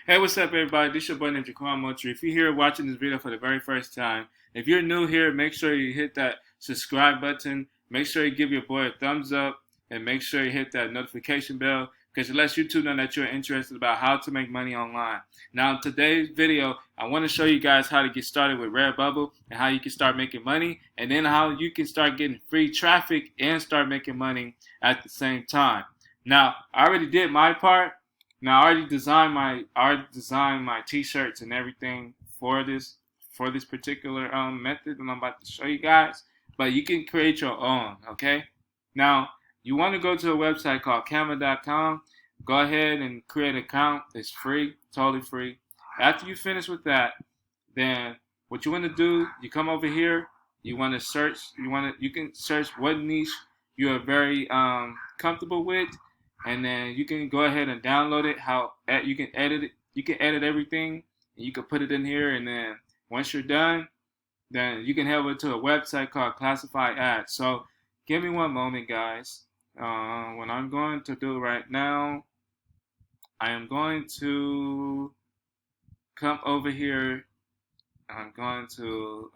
Hey, what's up, everybody? This is your boy named Jaquan Moultrie. If you're here watching this video for the very first time, if you're new here, make sure you hit that subscribe button. Make sure you give your boy a thumbs up, and make sure you hit that notification bell because it lets YouTube know that you're interested about how to make money online. Now, in today's video, I want to show you guys how to get started with Redbubble and how you can start making money, and then how you can start getting free traffic and start making money at the same time. Now, I already did my part. Now I already designed my t-shirts and everything for this particular method that I'm about to show you guys. But you can create your own, okay? Now you want to go to a website called Canva.com. Go ahead and create an account. It's free, totally free. After you finish with that, then what you want to do, you come over here. You want to search. You can search what niche you are very comfortable with. And then you can go ahead and download it. You can edit it. You can edit everything, and you can put it in here. And then once you're done, then you can head over to a website called Classified Ads. So give me one moment, guys. What I'm going to do right now, I am going to come over here. I'm going to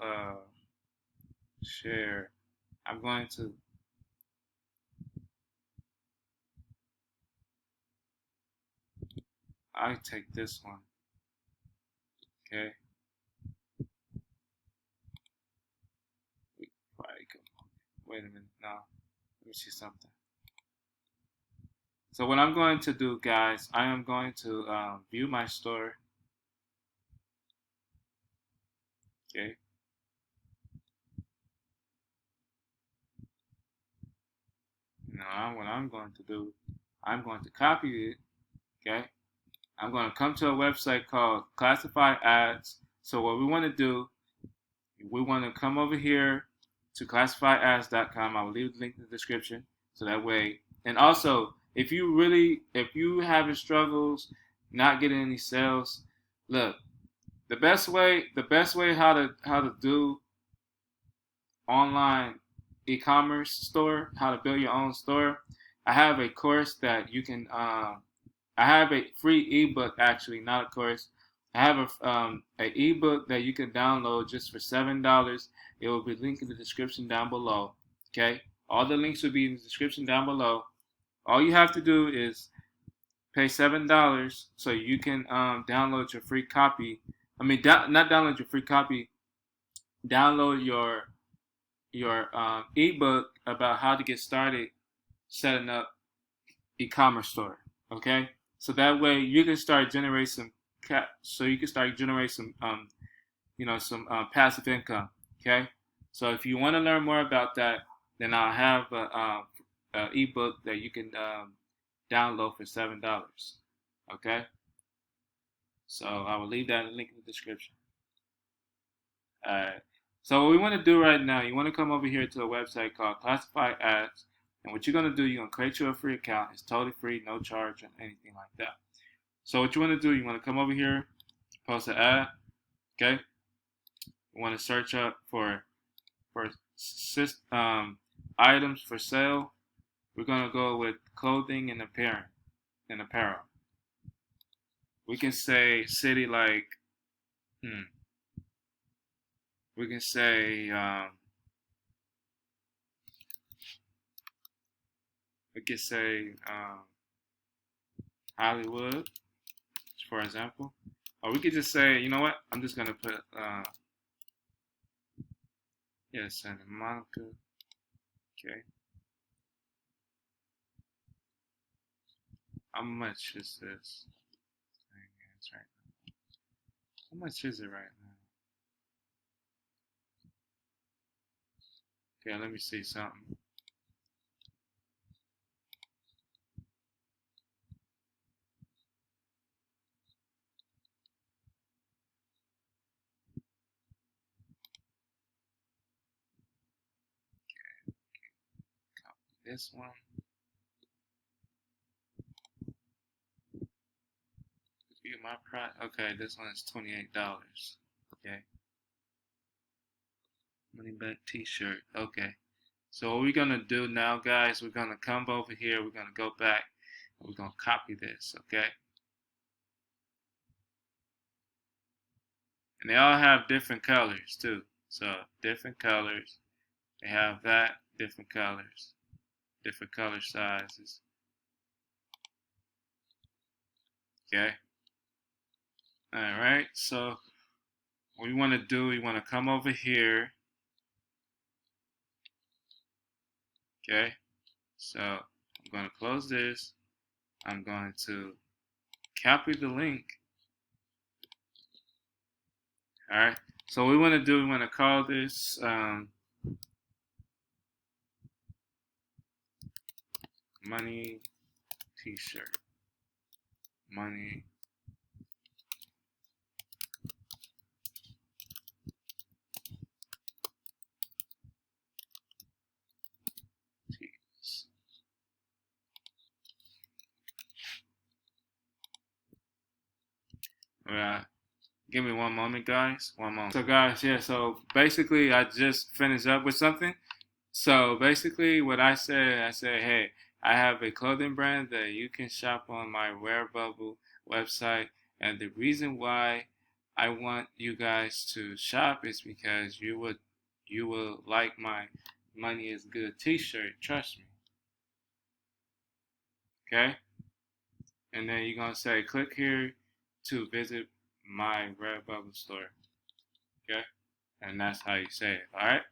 share. I'm going to I take this one, okay? Wait a minute, no, let me see something. So what I'm going to do, guys, I am going to view my store, okay? Now what I'm going to do, I'm going to copy it, okay? I'm going to come to a website called Classified Ads. So what we want to do, we want to come over here to classifiedads.com. I will leave the link in the description so that way. And also, if you having struggles not getting any sales, look, the best way how to do online e-commerce store, how to build your own store. I have a course that you can I have a free ebook, actually, not a course. I have a ebook that you can download just for $7. It will be linked in the description down below. Okay, all the links will be in the description down below. All you have to do is pay $7 so you can download your free copy. I mean, not download your free copy. Download your ebook about how to get started setting up e-commerce store. Okay. So that way you can start generating some some passive income. Okay. So if you want to learn more about that, then I'll have a ebook that you can download for $7. Okay. So I will leave that link in the description. All right. So what we want to do right now, you want to come over here to a website called Classified Ads. And what you're going to do, you're going to create you a free account. It's totally free, no charge or anything like that. So what you want to do, you want to come over here, post an ad, okay? You want to search up for items for sale. We're going to go with clothing and apparel. We can say city like, we can say, Hollywood, for example. Or we could just say, you know what? I'm just gonna put Santa Monica. Okay. How much is this? How much is it right now? Okay, let me see something. This one. View my price. Okay, this one is $28. Okay. Money back t-shirt. Okay. So what we're gonna do now, guys, we're gonna come over here, we're gonna go back, and we're gonna copy this, okay? And they all have different colors too. So different colors. They have that, different colors, different color sizes. Okay. All right. So what we want to do, we want to come over here. Okay. So I'm going to close this. I'm going to copy the link. All right. So what we want to do, we want to call this money t-shirt. Money tees. All right. Give me one moment, guys. One moment. So, guys, yeah, so basically, I just finished up with something. So, basically, what I said, hey, I have a clothing brand that you can shop on my Redbubble website. And the reason why I want you guys to shop is because you will like my Money is Good t-shirt. Trust me. Okay? And then you're going to say, click here to visit my Redbubble store. Okay? And that's how you say it. Alright?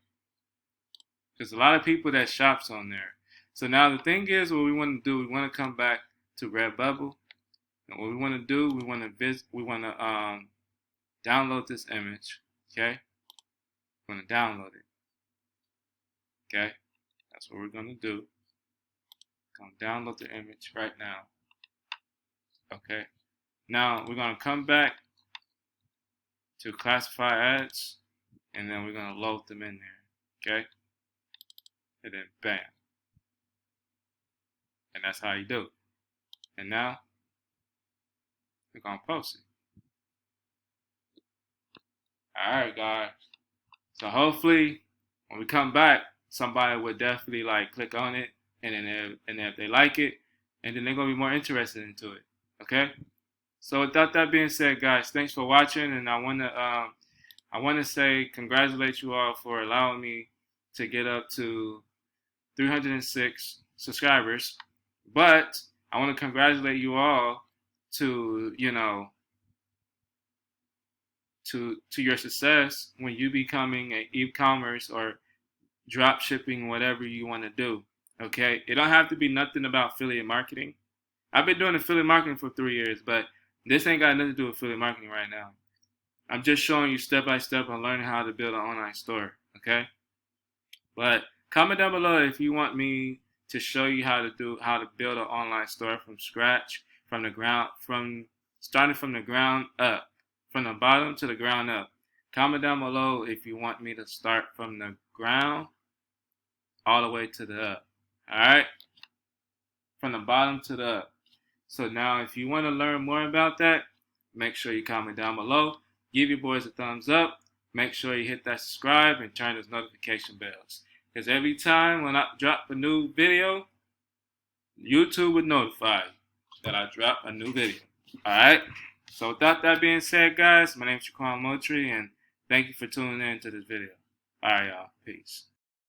There's a lot of people that shops on there. So now the thing is, what we want to do, we want to come back to Redbubble. And what we want to do, we want to download this image. Okay? We're going to download it. Okay? That's what we're going to do. Going to download the image right now. Okay? Now we're going to come back to classify ads, and then we're going to load them in there. Okay? And then bam. And that's how you do it. And now we're going to post it. Alright, guys. So hopefully when we come back, somebody would definitely like click on it, and then if they like it, and then they're going to be more interested into it. Okay? So without that being said, guys, thanks for watching, and I want to say congratulate you all for allowing me to get up to 306 subscribers. But I want to congratulate you all to to your success when you becoming an e-commerce or drop shipping, whatever you want to do. Okay, it don't have to be nothing about affiliate marketing. I've been doing affiliate marketing for 3 years, but this ain't got nothing to do with affiliate marketing right now. I'm just showing you step by step on learning how to build an online store. Okay, but comment down below if you want me to show you how to build an online store from scratch, starting from the ground up, from the bottom to the ground up. Comment down below if you want me to start from the ground all the way to the up. Alright? From the bottom to the up. So now if you want to learn more about that, make sure you comment down below. Give your boys a thumbs up. Make sure you hit that subscribe and turn those notification bells. Because every time when I drop a new video, YouTube would notify you that I drop a new video. Alright? So without that being said, guys, my name is Makemoneyonline, and thank you for tuning in to this video. Alright, y'all. Peace.